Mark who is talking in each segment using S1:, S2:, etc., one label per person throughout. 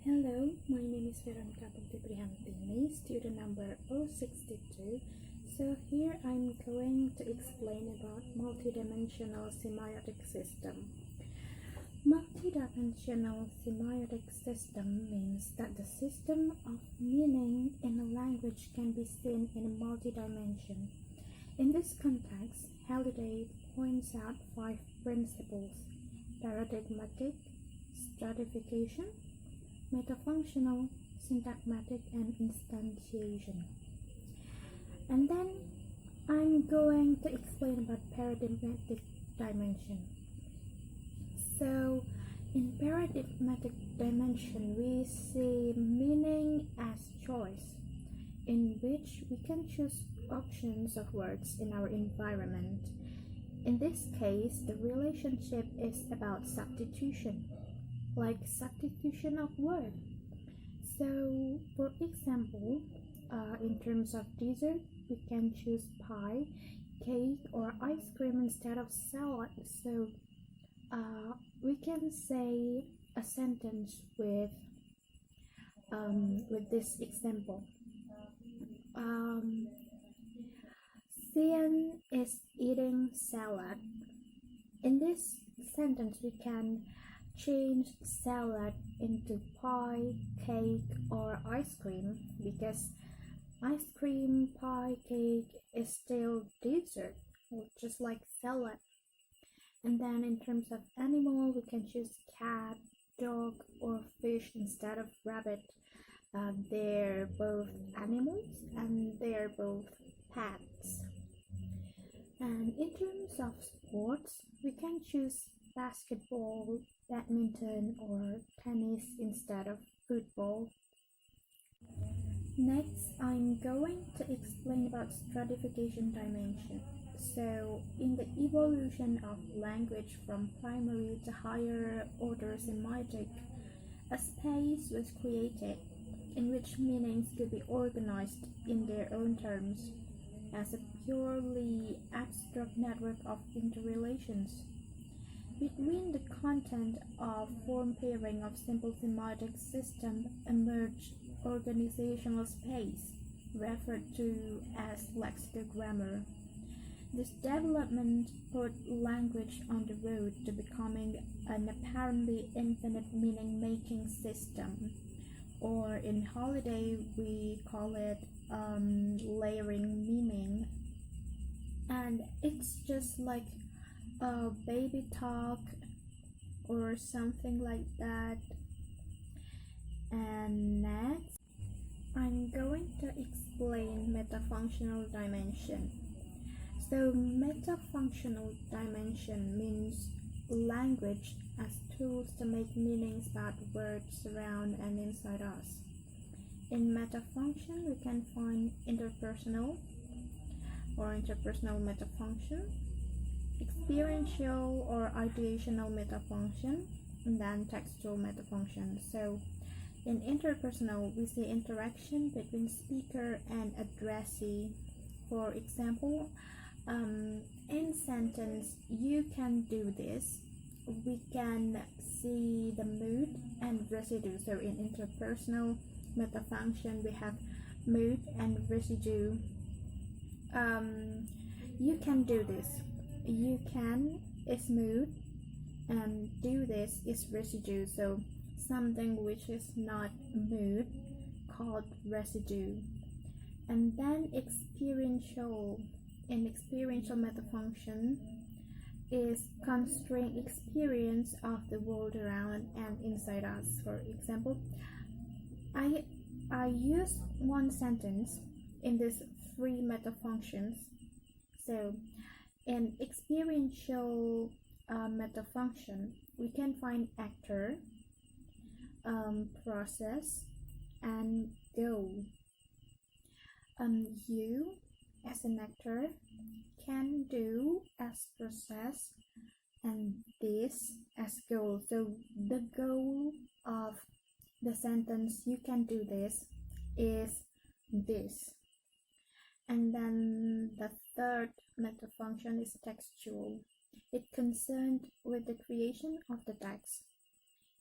S1: Hello, my name is Veronica Prihantini, student number 062. So here I'm going to explain about multidimensional semiotic system. Multidimensional semiotic system means that the system of meaning in a language can be seen in a multi-dimension. In this context, Halliday points out 5 principles: paradigmatic, stratification, metafunctional, syntagmatic, and instantiation. And then I'm going to explain about paradigmatic dimension. So in paradigmatic dimension, we see meaning as choice, in which we can choose options of words in our environment. In this case, the relationship is about substitution, like substitution of word. So for example, in terms of dessert, we can choose pie, cake, or ice cream instead of salad. So we can say a sentence with this example. Sian is eating salad. In this sentence, we can change salad into pie, cake, or ice cream, because ice cream, pie, cake is still dessert, just like salad. And then in terms of animal, we can choose cat, dog, or fish instead of rabbit. They're both animals and they're both pets. And in terms of sports, we can choose basketball, badminton, or tennis instead of football. Next, I'm going to explain about stratification dimension. So, in the evolution of language from primary to higher order semiotic, a space was created in which meanings could be organized in their own terms as a purely abstract network of interrelations. Between the content of form pairing of simple semiotic system emerged organizational space, referred to as Lexico Grammar. This development put language on the road to becoming an apparently infinite meaning-making system, or in Halliday we call it layering meaning. And it's just like a baby talk or something like that. And next, I'm going to explain metafunctional dimension. So metafunctional dimension means language as tools to make meanings about words around and inside us. In metafunction, we can find interpersonal or interpersonal metafunction, experiential or ideational metafunction, and then textual metafunction. So in interpersonal, we see interaction between speaker and addressee. For example, in sentence, "you can do this," we can see the mood and residue. So in interpersonal metafunction, we have mood and residue. You can do this. You can is mood, and do this is residue. So something which is not mood called residue. And then experiential. In experiential metafunction is construing experience of the world around and inside us. For example, I use one sentence in these 3 metafunctions. So in experiential metafunction, we can find actor, process, and goal. You as an actor can do as process and this as goal. So the goal of the sentence "you can do this" is this. And then the third metafunction is textual. It concerned with the creation of the text.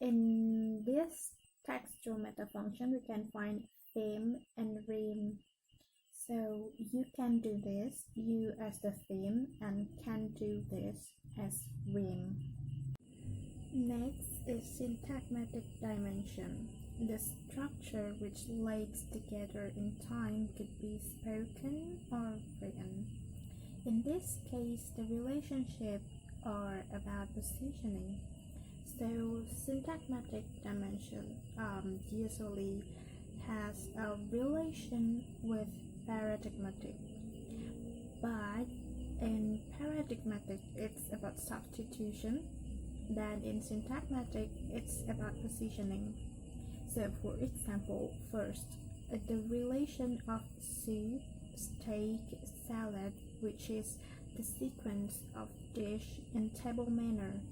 S1: In this text through meta function, we can find theme and rhyme. So you can do this, you as the theme, and can do this as rhyme. Next is syntagmatic dimension. The structure which lays together in time could be spoken or written. In this case, the relationship are about positioning. So syntagmatic dimension usually has a relation with paradigmatic, but in paradigmatic it's about substitution, then in syntagmatic it's about positioning. So for example, first, the relation of soup, steak, salad, which is the sequence of dish in table manner,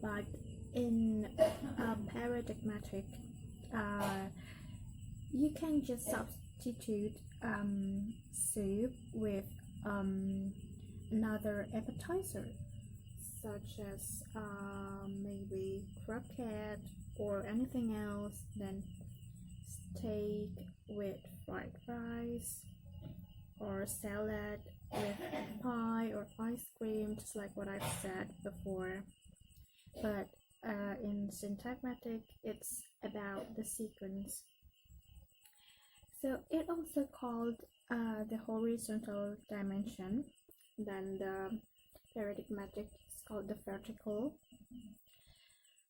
S1: but in paradigmatic, you can just substitute soup with another appetizer, such as maybe croquette or anything else, then steak with fried rice, or salad with pie or ice cream, just like what I've said before. But in syntagmatic, it's about the sequence. So it also called the horizontal dimension. Then the paradigmatic is called the vertical.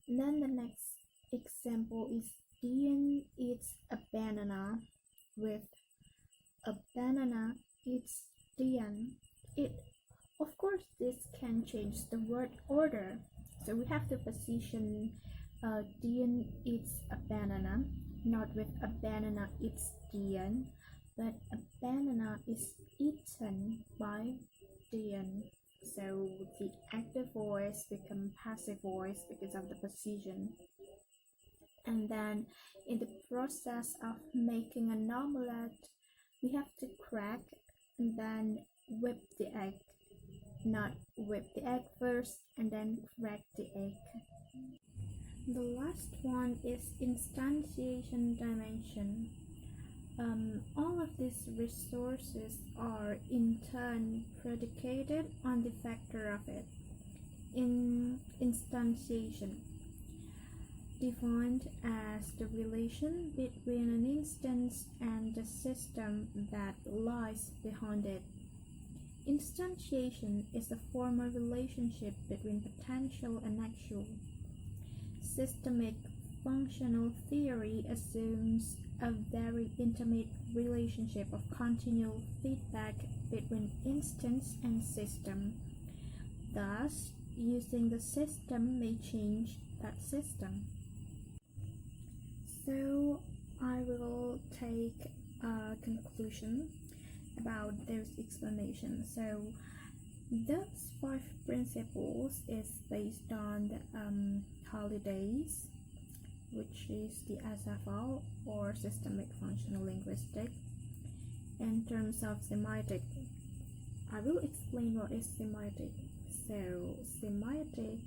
S1: And then the next example is Dian eats a banana with a banana eats Dian. Of course, this can change the word order. So we have to position Dian eats a banana, not with a banana eats Dian, but a banana is eaten by Dian. So the active voice becomes passive voice because of the position. And then in the process of making an omelette, we have to crack and then whip the egg, not whip the egg first and then crack the egg. The last one is instantiation dimension. All of these resources are in turn predicated on the factor of it. In instantiation, defined as the relation between an instance and the system that lies behind it. Instantiation is a formal relationship between potential and actual. Systemic functional theory assumes a very intimate relationship of continual feedback between instance and system. Thus, using the system may change that system. So I will take a conclusion about those explanations. So those 5 principles is based on the holidays, which is the SFL or systemic functional linguistic. In terms of semiotic, I will explain what is semiotic. So semiotic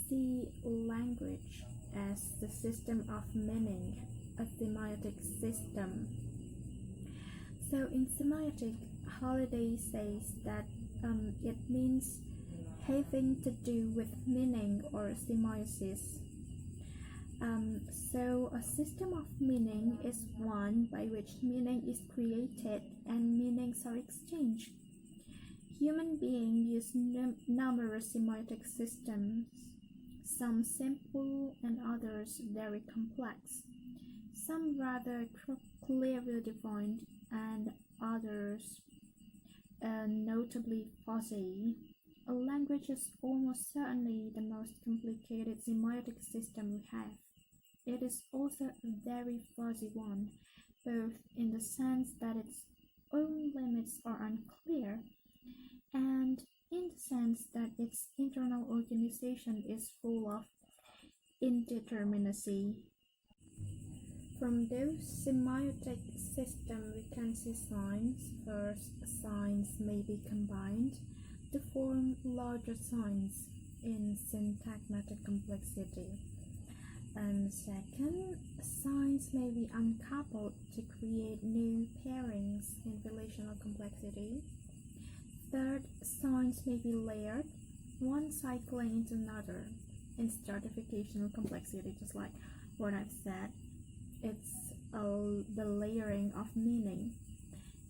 S1: see language as the system of meaning, a semiotic system. So in semiotic, Holiday says that it means having to do with meaning or semiosis. So a system of meaning is one by which meaning is created and meanings are exchanged. Human beings use numerous semiotic systems, some simple and others very complex, some rather clearly defined and others notably fuzzy. A language is almost certainly the most complicated semiotic system we have. It is also a very fuzzy one, both in the sense that its own limits are unclear, and in the sense that its internal organization is full of indeterminacy. From those semiotic systems, we can see signs. First, signs may be combined to form larger signs. in syntagmatic complexity. And second, signs may be uncoupled to create new pairings in relational complexity. Third, signs may be layered, one cycling into another in stratificational complexity, just like what I've said. It's the layering of meaning.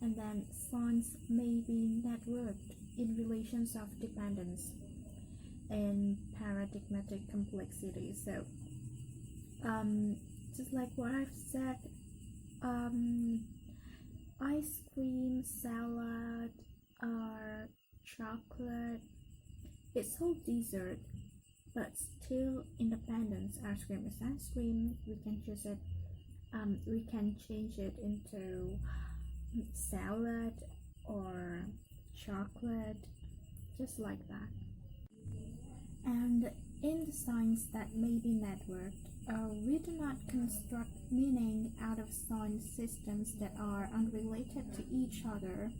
S1: And then signs may be networked in relations of dependence in paradigmatic complexity. So just like what I've said, ice cream, salad, or chocolate, it's all dessert, but still independence. Ice cream is ice cream. We can choose it. We can change it into salad or chocolate, just like that. And in the signs that may be networked, we do not construct meaning out of sign systems that are unrelated to each other.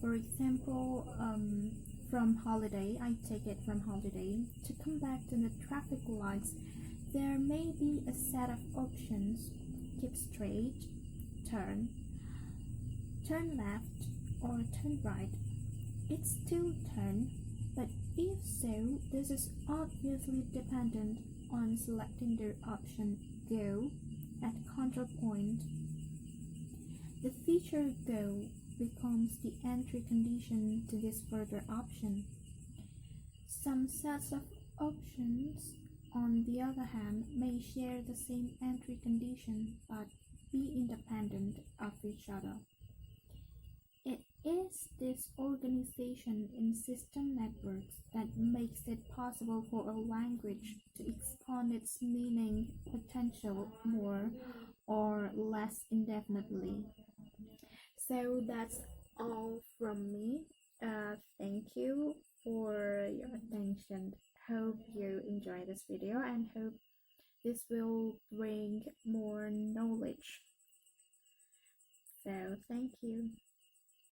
S1: For example, from holiday, I take it from holiday. To come back to the traffic lights, there may be a set of options: keep straight, turn left, or turn right. It's still turn, but if so, this is obviously dependent on selecting the option go at counterpoint. The feature go becomes the entry condition to this further option. Some sets of options, on the other hand, may share the same entry condition but be independent of each other. It is this organization in system networks that makes it possible for a language to expand its meaning potential more or less indefinitely. So that's all from me. Thank you for your attention. Hope you enjoy this video and hope this will bring more knowledge. So thank you.